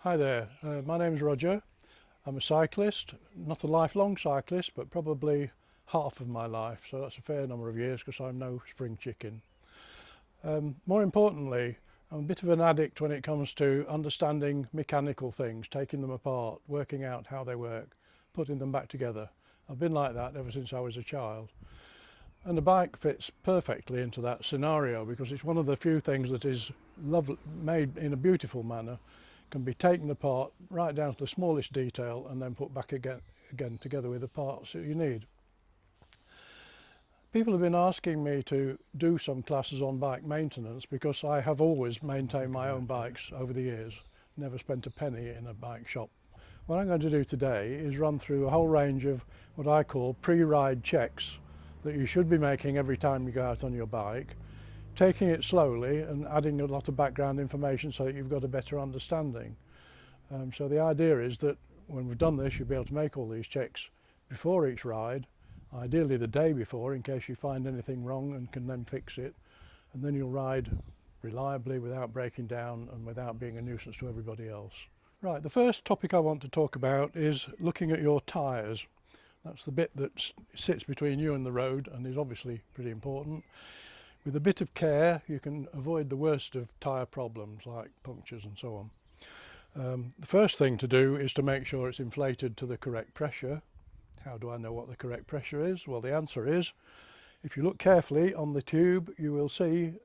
Hi there, my name's Roger. I'm a cyclist, not a lifelong cyclist, but probably half of my life, so that's a fair number of years because I'm no spring chicken. More importantly, I'm a bit of an addict when it comes to understanding mechanical things, taking them apart, working out how they work, putting them back together. I've been like that ever since I was a child. And the bike fits perfectly into that scenario because it's one of the few things that is made in a beautiful manner, can be taken apart right down to the smallest detail and then put back again together with the parts that you need. People have been asking me to do some classes on bike maintenance because I have always maintained my own bikes over the years, never spent a penny in a bike shop. What I'm going to do today is run through a whole range of what I call pre-ride checks that you should be making every time you go out on your bike, taking it slowly and adding a lot of background information so that you've got a better understanding. So the idea is that when we've done this, you'll be able to make all these checks before each ride, ideally the day before in case you find anything wrong and can then fix it, and then you'll ride reliably without breaking down and without being a nuisance to everybody else. Right, the first topic I want to talk about is looking at your tyres. That's the bit that sits between you and the road and is obviously pretty important. With a bit of care, you can avoid the worst of tyre problems like punctures and so on. The first thing to do is to make sure it's inflated to the correct pressure. How do I know what the correct pressure is? Well, the answer is, if you look carefully on the tube, you will see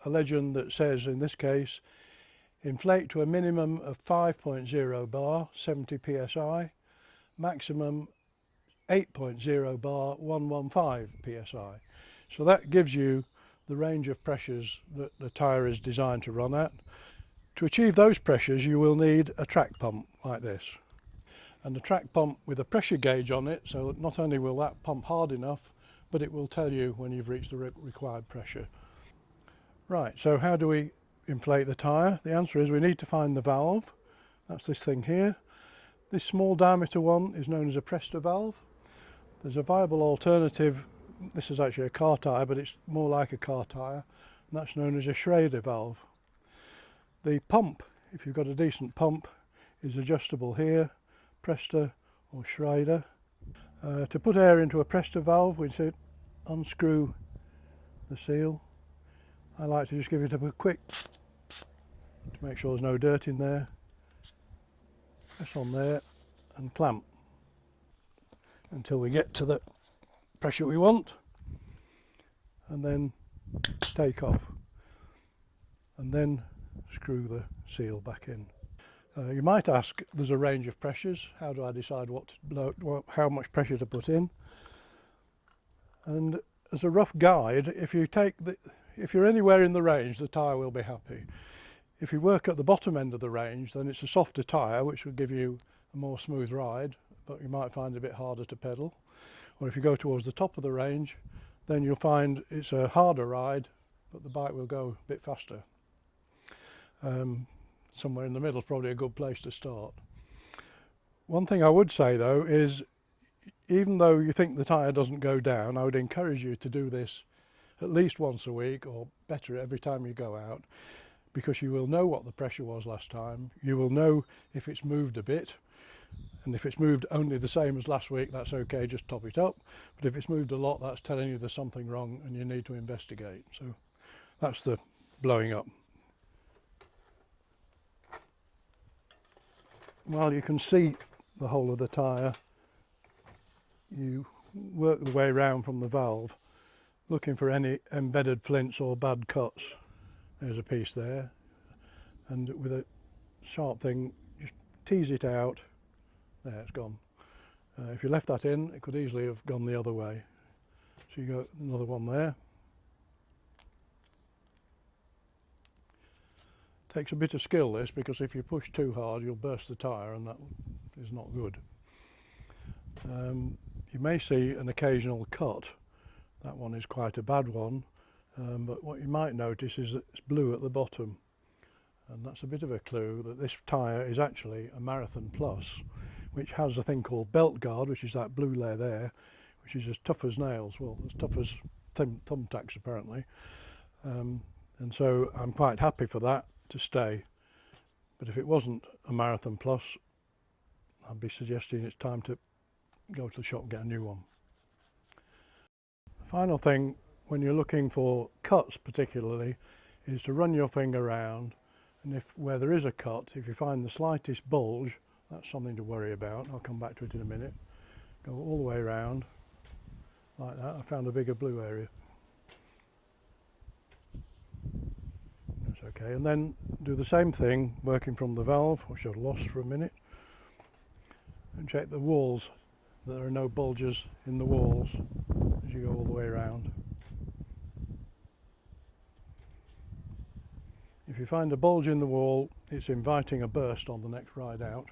a legend that says, in this case, inflate to a minimum of 5.0 bar, 70 psi, maximum 8.0 bar, 115 psi. So that gives you the range of pressures that the tyre is designed to run at. To achieve those pressures, you will need a track pump like this. And a track pump with a pressure gauge on it, so that not only will that pump hard enough, but it will tell you when you've reached the required pressure. Right, so how do we inflate the tyre? The answer is we need to find the valve. That's this thing here. This small diameter one is known as a Presta valve. There's a viable alternative. This is actually a car tyre, but it's more like a car tyre, and that's known as a Schrader valve. The pump, if you've got a decent pump, is adjustable here, Presta or Schrader. To put air into a Presta valve, we should unscrew the seal. I like to just give it a quick to make sure there's no dirt in there. Press on there and clamp until we get to the pressure we want, and then take off, and then screw the seal back in. You might ask, there's a range of pressures. How do I decide how much pressure to put in? And as a rough guide, if you're anywhere in the range, the tyre will be happy. If you work at the bottom end of the range, then it's a softer tyre, which will give you a more smooth ride, but you might find it a bit harder to pedal. Or if you go towards the top of the range, then you'll find it's a harder ride, but the bike will go a bit faster. Somewhere in the middle is probably a good place to start. One thing I would say though is, even though you think the tyre doesn't go down, I would encourage you to do this at least once a week, or better every time you go out, because you will know what the pressure was last time. You will know if it's moved a bit, and if it's moved only the same as last week, that's okay, just top it up. But if it's moved a lot, that's telling you there's something wrong and you need to investigate. So that's the blowing up. While you can see the whole of the tyre, you work the way around from the valve, looking for any embedded flints or bad cuts. There's a piece there, and with a sharp thing, just tease it out. There, it's gone. If you left that in, it could easily have gone the other way. So you got another one there. Takes a bit of skill this, because if you push too hard you'll burst the tyre, and that is not good. You may see an occasional cut. That one is quite a bad one, but what you might notice is that it's blue at the bottom, and that's a bit of a clue that this tyre is actually a Marathon Plus, which has a thing called belt guard, which is that blue layer there, which is as tough as nails, well, as tough as thumbtacks apparently. And so I'm quite happy for that to stay. But if it wasn't a Marathon Plus, I'd be suggesting it's time to go to the shop and get a new one. The final thing when you're looking for cuts particularly is to run your finger around, and if where there is a cut, if you find the slightest bulge, that's something to worry about. I'll come back to it in a minute. Go all the way around like that. I found a bigger blue area. That's okay. And then do the same thing working from the valve, which I've lost for a minute, and check the walls, that there are no bulges in the walls as you go all the way around. If you find a bulge in the wall, it's inviting a burst on the next ride out,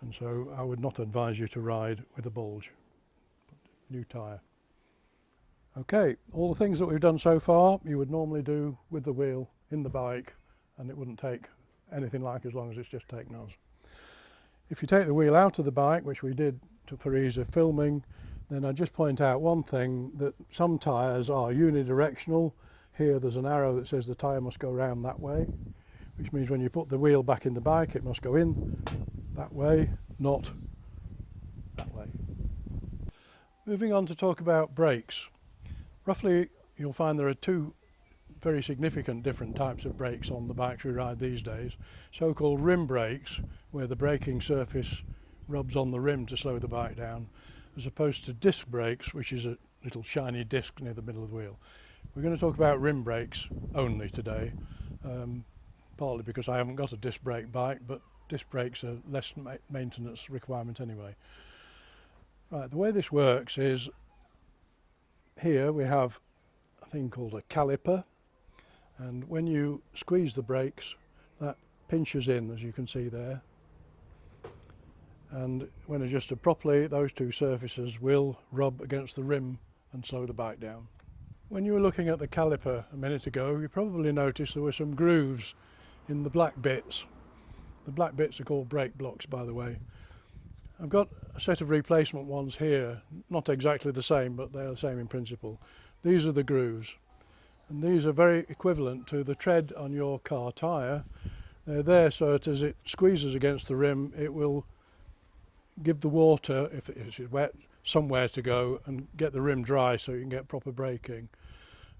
and so I would not advise you to ride with a bulge. New tyre. Okay, all the things that we've done so far you would normally do with the wheel in the bike, and it wouldn't take anything like as long as it's just taken us. If you take the wheel out of the bike, which we did for ease of filming, then I just point out one thing, that some tyres are unidirectional. Here there's an arrow that says the tyre must go round that way, which means when you put the wheel back in the bike it must go in that way, not that way. Moving on to talk about brakes. Roughly you'll find there are two very significant different types of brakes on the bikes we ride these days. So-called rim brakes, where the braking surface rubs on the rim to slow the bike down, as opposed to disc brakes, which is a little shiny disc near the middle of the wheel. We're going to talk about rim brakes only today, partly because I haven't got a disc brake bike, but disc brakes are less maintenance requirement anyway. Right, the way this works is, here we have a thing called a caliper, and when you squeeze the brakes that pinches in, as you can see there, and when adjusted properly those two surfaces will rub against the rim and slow the bike down. When you were looking at the caliper a minute ago, you probably noticed there were some grooves in the black bits. The black bits are called brake blocks, by the way. I've got a set of replacement ones here, not exactly the same, but they're the same in principle. These are the grooves, and these are very equivalent to the tread on your car tyre. They're there so that as it squeezes against the rim, it will give the water, if it's wet, somewhere to go and get the rim dry so you can get proper braking.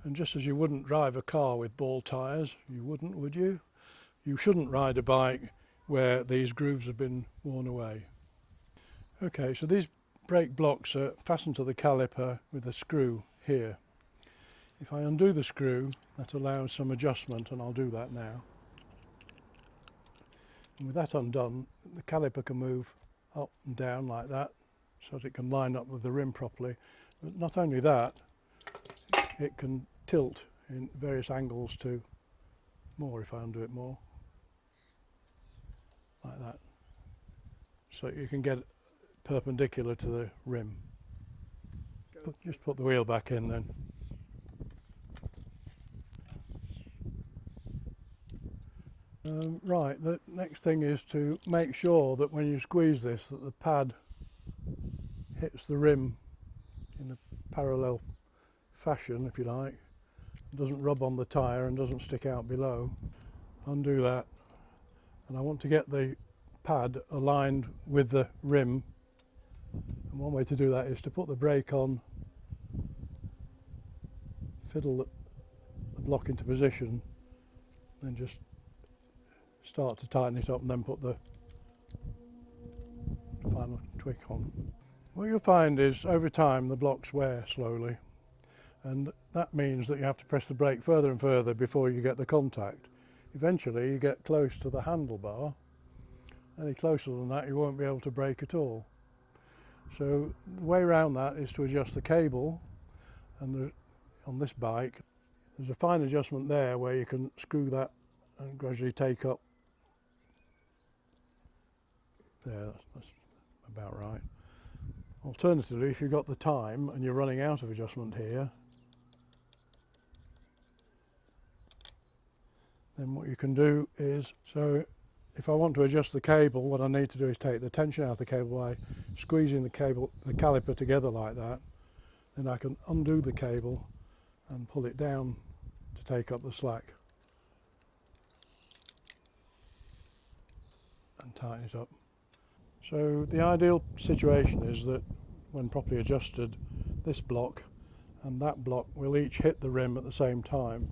And just as you wouldn't drive a car with ball tyres, you wouldn't, would you? You shouldn't ride a bike where these grooves have been worn away. Okay, so these brake blocks are fastened to the caliper with a screw here. If I undo the screw, that allows some adjustment, and I'll do that now. And with that undone, the caliper can move up and down like that, so that it can line up with the rim properly. But not only that, it can tilt in various angles to more, if I undo it more, like that. So you can get perpendicular to the rim. Just put the wheel back in then. Right, the next thing is to make sure that when you squeeze this, that the pad hits the rim in a parallel fashion, if you like, doesn't rub on the tyre and doesn't stick out below. Undo that, and I want to get the pad aligned with the rim, and one way to do that is to put the brake on, fiddle the block into position, then just start to tighten it up and then put the final tweak on. What you'll find is over time the blocks wear slowly, and that means that you have to press the brake further and further before you get the contact. Eventually you get close to the handlebar. Any closer than that you won't be able to brake at all. So the way around that is to adjust the cable, and on this bike there's a fine adjustment there where you can screw that and gradually take up. There, that's about right. Alternatively, if you've got the time and you're running out of adjustment here, then what you can do is, so if I want to adjust the cable, what I need to do is take the tension out of the cable by squeezing the caliper together like that. Then I can undo the cable and pull it down to take up the slack. and tighten it up. So the ideal situation is that when properly adjusted, this block and that block will each hit the rim at the same time.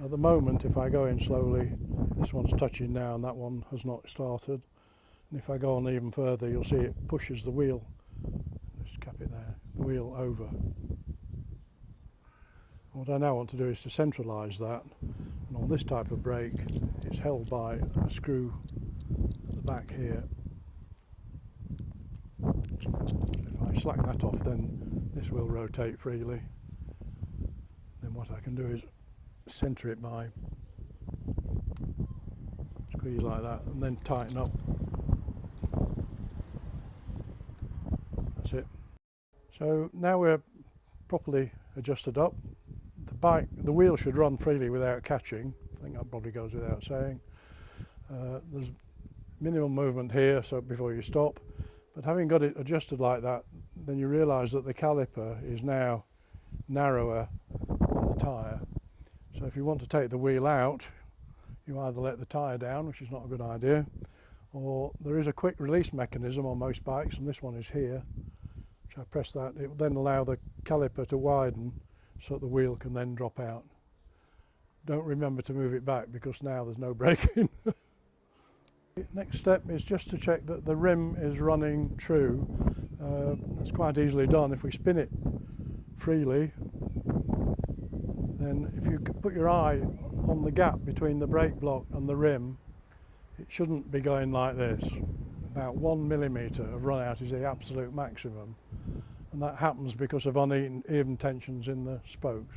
At the moment, if I go in slowly, this one's touching now and that one has not started. And if I go on even further, you'll see it pushes the wheel, just cap it there, the wheel over. What I now want to do is to centralise that, and on this type of brake it's held by a screw at the back here. If I slacken that off, then this will rotate freely. Then what I can do is centre it by squeeze like that and then tighten up. That's it. So now we're properly adjusted up. The wheel should run freely without catching. I think that probably goes without saying. There's minimum movement here, so before you stop. But having got it adjusted like that, then you realise that the caliper is now narrower than the tyre. So if you want to take the wheel out, you either let the tyre down, which is not a good idea, or there is a quick release mechanism on most bikes, and this one is here. Which I press that, it will then allow the caliper to widen so that the wheel can then drop out. Don't remember to move it back because now there's no braking. Next step is just to check that the rim is running true. That's quite easily done. If we spin it freely, then if you put your eye on the gap between the brake block and the rim, it shouldn't be going like this. About 1 millimetre of run out is the absolute maximum, and that happens because of uneven tensions in the spokes.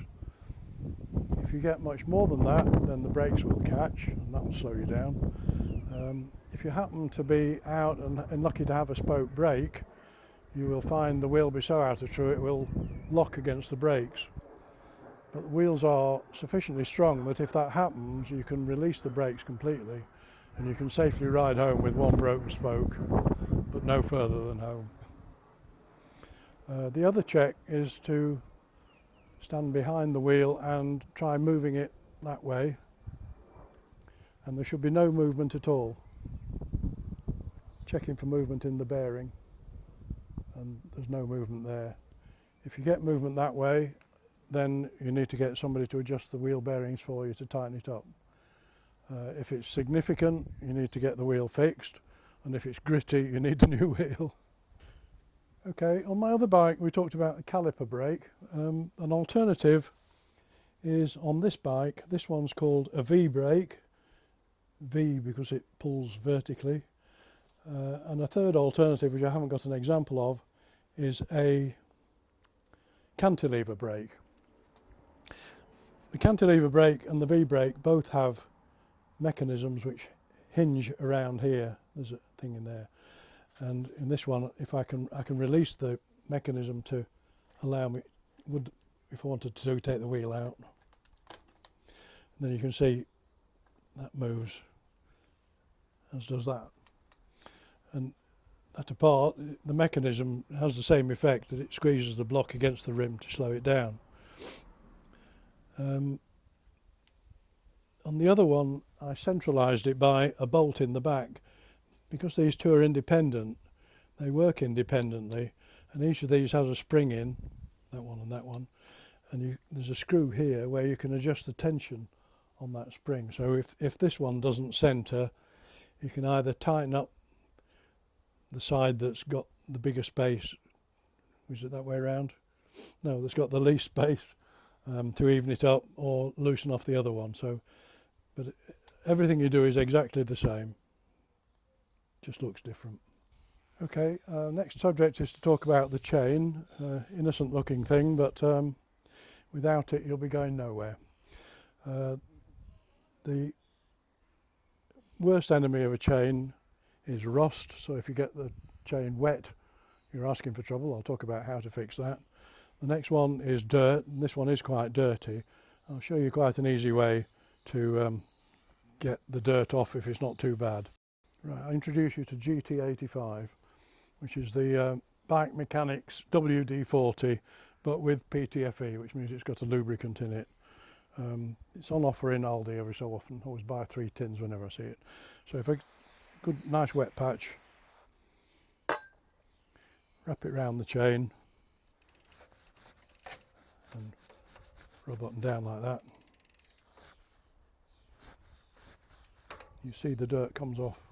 If you get much more than that, then the brakes will catch and that will slow you down. If you happen to be out and lucky to have a spoke brake, you will find the wheel will be so out of true it will lock against the brakes. But the wheels are sufficiently strong that if that happens, you can release the brakes completely and you can safely ride home with one broken spoke, but no further than home. The other check is to stand behind the wheel and try moving it that way, and there should be no movement at all. Checking for movement in the bearing, and there's no movement there. If you get movement that way, then you need to get somebody to adjust the wheel bearings for you to tighten it up. If it's significant, you need to get the wheel fixed, and if it's gritty, you need a new wheel. Okay, on my other bike we talked about a caliper brake. An alternative is on this bike. This one's called a V brake, V because it pulls vertically. And a third alternative, which I haven't got an example of, is a cantilever brake. The cantilever brake and the V brake both have mechanisms which hinge around here. There's a thing in there, and in this one, if I can release the mechanism to allow me, if I wanted to take the wheel out, and then you can see that moves, as does that. And that apart, the mechanism has the same effect, that it squeezes the block against the rim to slow it down. On the other one, I centralised it by a bolt in the back. Because these two are independent, they work independently, and each of these has a spring in, that one and that one, and there's a screw here where you can adjust the tension on that spring. So if this one doesn't centre, you can either tighten up the side that's got the bigger space, is it that way around? No, that's got the least space, to even it up, or loosen off the other one. So, but everything you do is exactly the same, just looks different. Okay, next subject is to talk about the chain. Innocent looking thing, but without it you'll be going nowhere. The worst enemy of a chain is rust, so if you get the chain wet, you're asking for trouble. I'll talk about how to fix that. The next one is dirt, and this one is quite dirty. I'll show you quite an easy way to get the dirt off if it's not too bad. Right, I'll introduce you to GT85, which is the Bike Mechanics WD-40, but with PTFE, which means it's got a lubricant in it. It's on offer in Aldi every so often. I always buy 3 tins whenever I see it. So if I good nice wet patch, wrap it round the chain and rub up and down like that. You see the dirt comes off.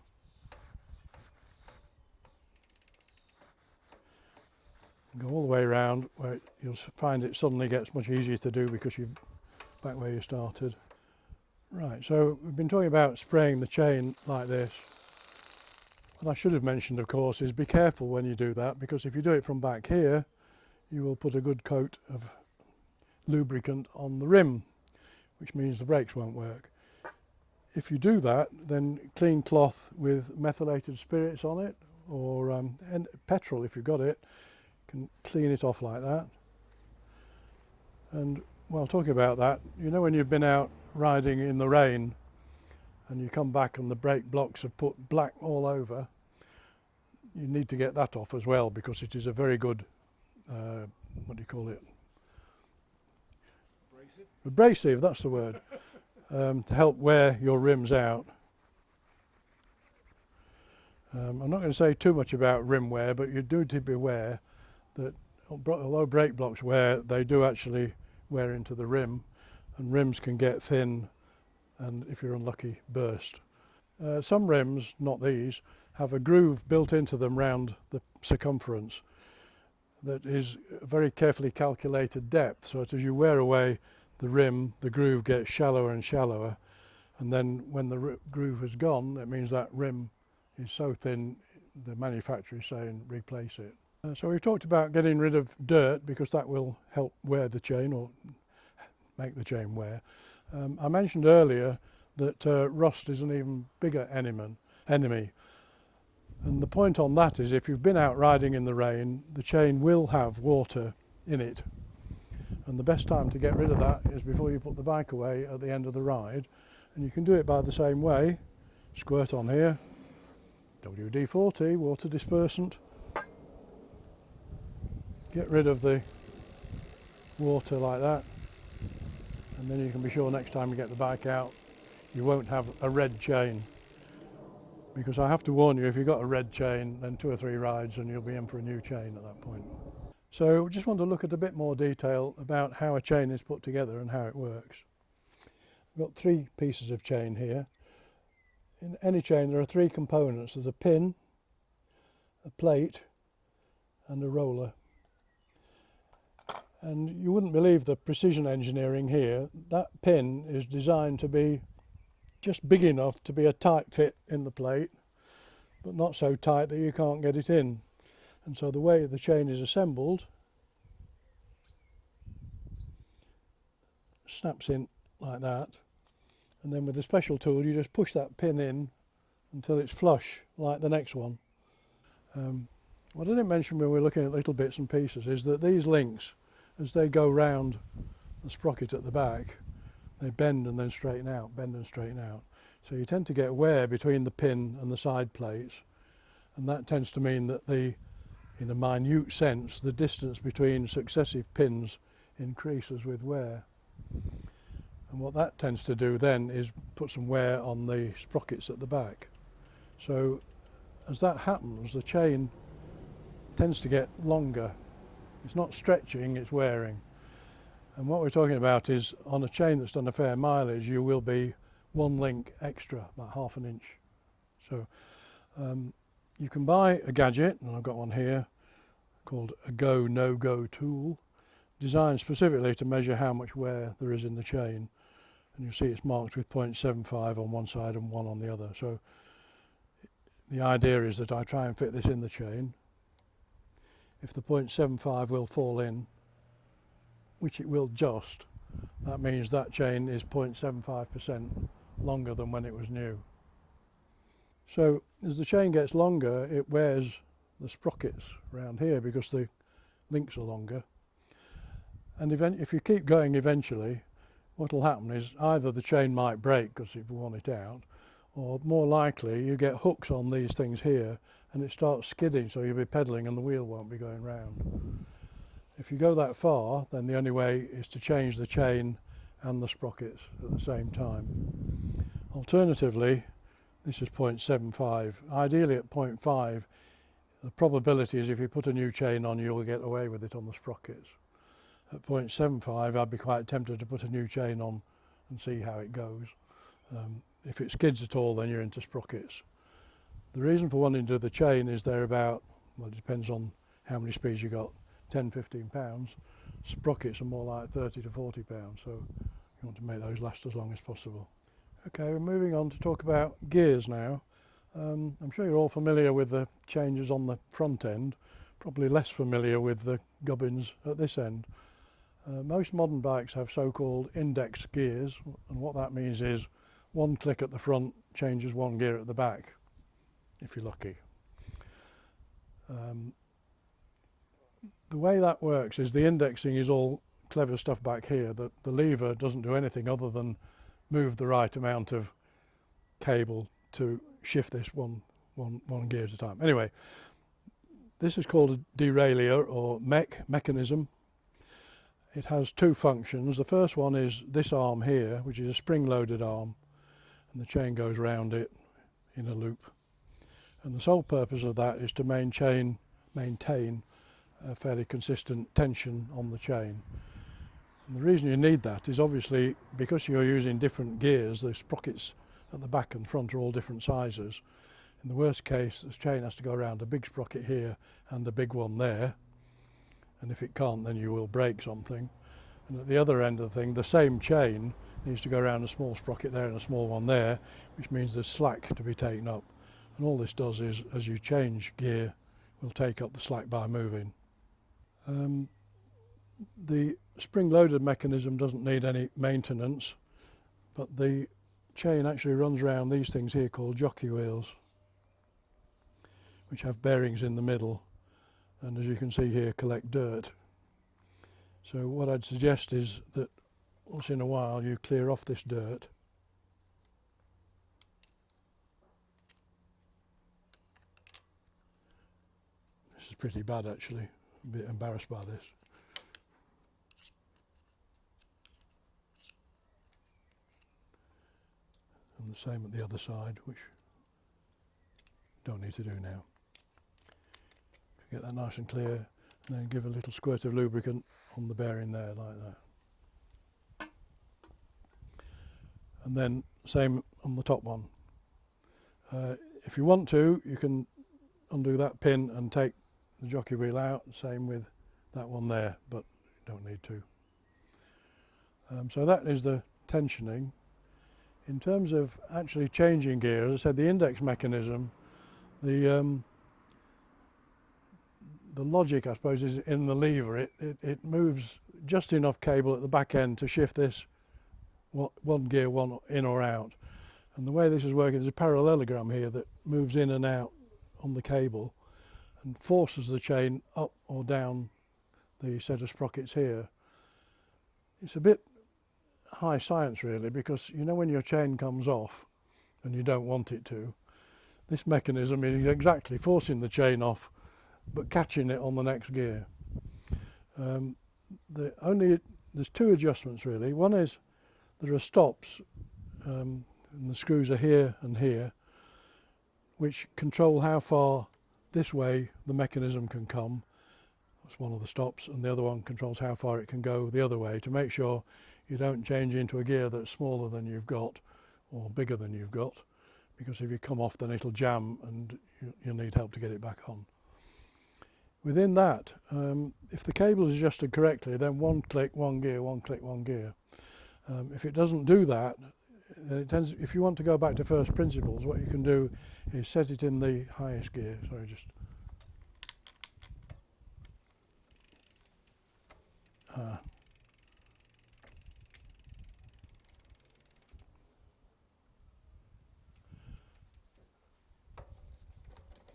Go all the way around where you'll find it suddenly gets much easier to do because you're back where you started. Right, so we've been talking about spraying the chain like this. What I should have mentioned, of course, is be careful when you do that, because if you do it from back here, you will put a good coat of lubricant on the rim, which means the brakes won't work. If you do that, then clean cloth with methylated spirits on it, or and petrol if you've got it, can clean it off like that. And while talking about that, you know when you've been out riding in the rain and you come back and the brake blocks have put black all over, you need to get that off as well, because it is a very good, what do you call it? Abrasive? Abrasive, that's the word, to help wear your rims out. I'm not going to say too much about rim wear, but you do need to be aware that although brake blocks wear, they do actually wear into the rim, and rims can get thin and, if you're unlucky, burst. Some rims, not these, have a groove built into them round the circumference that is a very carefully calculated depth, so that as you wear away the rim, the groove gets shallower and shallower, and then when the groove has gone, it means that rim is so thin the manufacturer is saying replace it. So we've talked about getting rid of dirt, because that will help wear the chain, or make the chain wear. I mentioned earlier that rust is an even bigger enemy. And the point on that is, if you've been out riding in the rain, the chain will have water in it. And the best time to get rid of that is before you put the bike away at the end of the ride. And you can do it by the same way. Squirt on here, WD-40, water dispersant. Get rid of the water like that, and then you can be sure next time you get the bike out you won't have a red chain, because I have to warn you, if you've got a red chain, then 2 or 3 rides and you'll be in for a new chain at that point. So we just want to look at a bit more detail about how a chain is put together and how it works. I've got 3 pieces of chain here. In any chain there are 3 components. There's a pin, a plate and a roller. And you wouldn't believe the precision engineering here. That pin is designed to be just big enough to be a tight fit in the plate, but not so tight that you can't get it in. And so the way the chain is assembled, snaps in like that, and then with a special tool you just push that pin in until it's flush like the next one. What I didn't mention when we were looking at little bits and pieces is that these links, as they go round the sprocket at the back, they bend and then straighten out, bend and straighten out. So you tend to get wear between the pin and the side plates, and that tends to mean that in a minute sense, the distance between successive pins increases with wear. And what that tends to do then is put some wear on the sprockets at the back. So as that happens, the chain tends to get longer. It's not stretching, it's wearing. And what we're talking about is, on a chain that's done a fair mileage, you will be 1 link extra, about ½ an inch. So you can buy a gadget, and I've got one here, called a go, no-go tool, designed specifically to measure how much wear there is in the chain. And you see it's marked with 0.75 on one side and 1 on the other. So the idea is that I try and fit this in the chain. If the 0.75 will fall in, which it will just, that means that chain is 0.75% longer than when it was new. So as the chain gets longer, it wears the sprockets around here because the links are longer. And if you keep going, eventually what will happen is either the chain might break because you've worn it out, or more likely you get hooks on these things here and it starts skidding, so you'll be pedalling and the wheel won't be going round. If you go that far, then the only way is to change the chain and the sprockets at the same time. Alternatively, This is 0.75. Ideally at 0.5, the probability is if you put a new chain on, you'll get away with it on the sprockets. At 0.75, I'd be quite tempted to put a new chain on and see how it goes. If it skids at all, then you're into sprockets. The reason for wanting to do the chain is they're about, well, it depends on how many speeds you got, 10, 15 pounds. Sprockets are more like 30 to 40 pounds, so you want to make those last as long as possible. Okay, we're moving on to talk about gears now. I'm sure you're all familiar with the changes on the front end, probably less familiar with the gubbins at this end. Most modern bikes have so-called index gears, and what that means is one click at the front changes one gear at the back, if you're lucky. The way that works is the indexing is all clever stuff back here. The lever doesn't do anything other than move the right amount of cable to shift this one gear at a time. Anyway, this is called a derailleur or mechanism. It has two functions. The first one is this arm here, which is a spring-loaded arm, and the chain goes round it in a loop. And the sole purpose of that is to maintain a fairly consistent tension on the chain. And the reason you need that is obviously because you're using different gears, the sprockets at the back and front are all different sizes. In the worst case, the chain has to go around a big sprocket here and a big one there. And if it can't, then you will break something. And at the other end of the thing, the same chain needs to go around a small sprocket there and a small one there, which means there's slack to be taken up. And all this does is, as you change gear, will take up the slack by moving. The spring-loaded mechanism doesn't need any maintenance, but the chain actually runs around these things here called jockey wheels, which have bearings in the middle, and as you can see here, collect dirt. So what I'd suggest is that once in a while you clear off this dirt. This is pretty bad actually, I'm a bit embarrassed by this. And the same at the other side, which don't need to do now. Get that nice and clear, and then give a little squirt of lubricant on the bearing there like that. And then same on the top one. If you want to, you can undo that pin and take the jockey wheel out, same with that one there, but you don't need to. So that is the tensioning. In terms of actually changing gear, as I said, the index mechanism, the logic, I suppose, is in the lever. It moves just enough cable at the back end to shift this one gear in or out. And the way this is working, there's a parallelogram here that moves in and out on the cable and forces the chain up or down the set of sprockets here. It's a bit high science really, because you know when your chain comes off and you don't want it to, this mechanism is exactly forcing the chain off but catching it on the next gear. There's two adjustments really. One is there are stops, and the screws are here and here, which control how far this way the mechanism can come. That's one of the stops, and the other one controls how far it can go the other way to make sure you don't change into a gear that's smaller than you've got or bigger than you've got, because if you come off then it'll jam and you'll need help to get it back on. Within that, if the cable is adjusted correctly, then one click, one gear, one click, one gear. If it doesn't do that, then it tends, if you want to go back to first principles, what you can do is set it in the highest gear. Sorry, just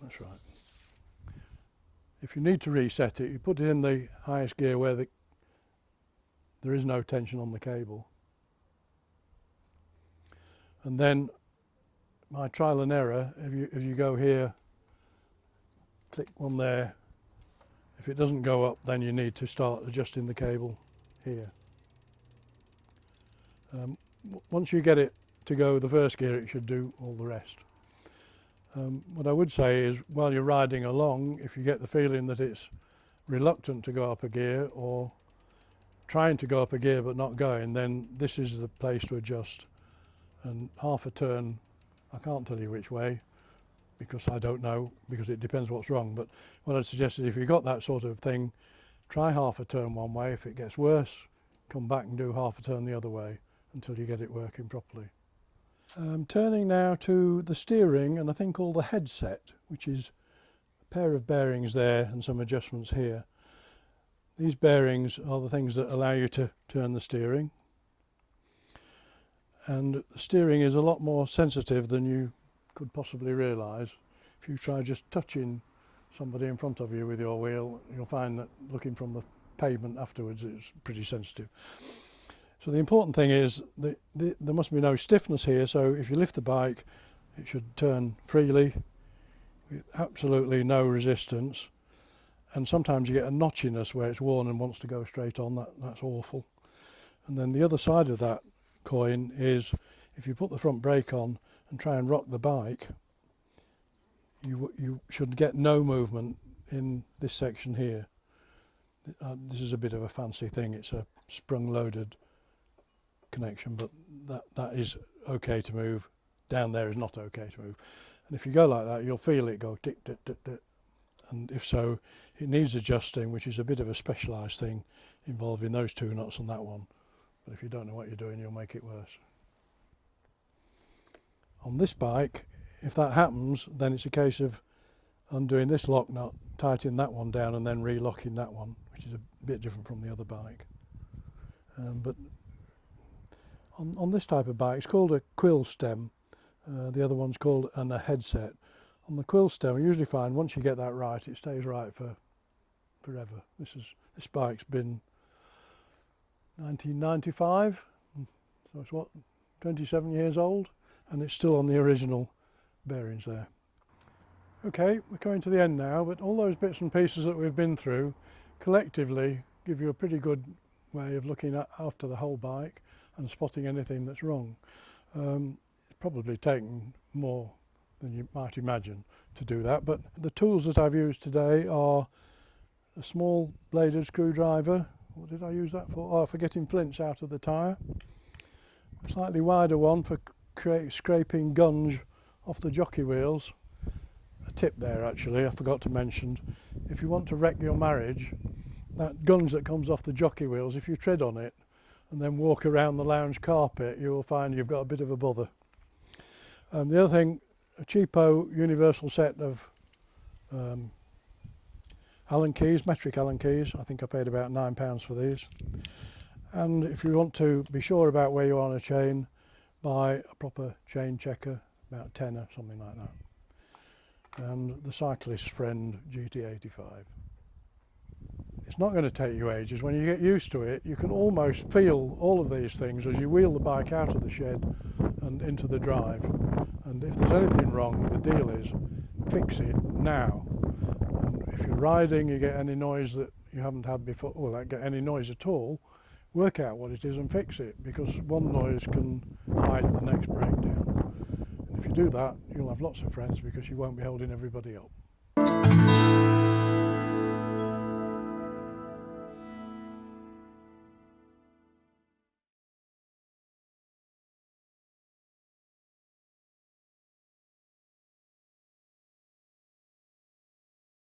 that's right. If you need to reset it, you put it in the highest gear where there is no tension on the cable. And then my trial and error, if you go here, click one there, if it doesn't go up, then you need to start adjusting the cable here. Once you get it to go the first gear, it should do all the rest. What I would say is, while you're riding along, if you get the feeling that it's reluctant to go up a gear or trying to go up a gear but not going, then this is the place to adjust. And half a turn, I can't tell you which way because I don't know, because it depends what's wrong, but what I'd suggest is if you've got that sort of thing, try half a turn one way. If it gets worse, come back and do half a turn the other way until you get it working properly. Turning now to the steering and a thing called the headset, which is a pair of bearings there and some adjustments here. These bearings are the things that allow you to turn the steering, and the steering is a lot more sensitive than you could possibly realise. If you try just touching somebody in front of you with your wheel, you'll find that looking from the pavement afterwards it's pretty sensitive. So the important thing is that there must be no stiffness here, so if you lift the bike it should turn freely with absolutely no resistance. And sometimes you get a notchiness where it's worn and wants to go straight on. That's awful. And then the other side of that coin is if you put the front brake on and try and rock the bike, you should get no movement in this section here. This is a bit of a fancy thing. It's a sprung loaded connection, but that is okay to move. Down there is not okay to move. And if you go like that, you'll feel it go tick, tick, tick, tick. And if so, it needs adjusting, which is a bit of a specialised thing involving those two nuts and that one. But if you don't know what you're doing, you'll make it worse. On this bike, if that happens, then it's a case of undoing this lock nut, tightening that one down and then relocking that one, which is a bit different from the other bike. But on this type of bike, it's called a quill stem. The other one's called a headset. On the quill stem, I usually find once you get that right, it stays right for forever. This bike's been 1995, so it's what, 27 years old, and it's still on the original bearings there. Okay, we're coming to the end now, but all those bits and pieces that we've been through collectively give you a pretty good way of looking after the whole bike and spotting anything that's wrong. It's probably taken more than you might imagine to do that, but the tools that I've used today are a small bladed screwdriver. What did I use that for? Oh, for getting flints out of the tyre. A slightly wider one for scraping gunge off the jockey wheels. A tip there actually, I forgot to mention. If you want to wreck your marriage, that gunge that comes off the jockey wheels, if you tread on it and then walk around the lounge carpet, you will find you've got a bit of a bother. The other thing, a cheapo universal set of Allen keys, metric Allen keys. I think I paid about £9 for these. And if you want to be sure about where you are on a chain, buy a proper chain checker, about 10 or something like that. And the cyclist friend GT85. It's not going to take you ages. When you get used to it, you can almost feel all of these things as you wheel the bike out of the shed and into the drive. And if there's anything wrong, the deal is fix it now. And if you're riding, you get any noise that you haven't had before, or like get any noise at all, work out what it is and fix it, because one noise can hide the next breakdown. And if you do that, you'll have lots of friends because you won't be holding everybody up.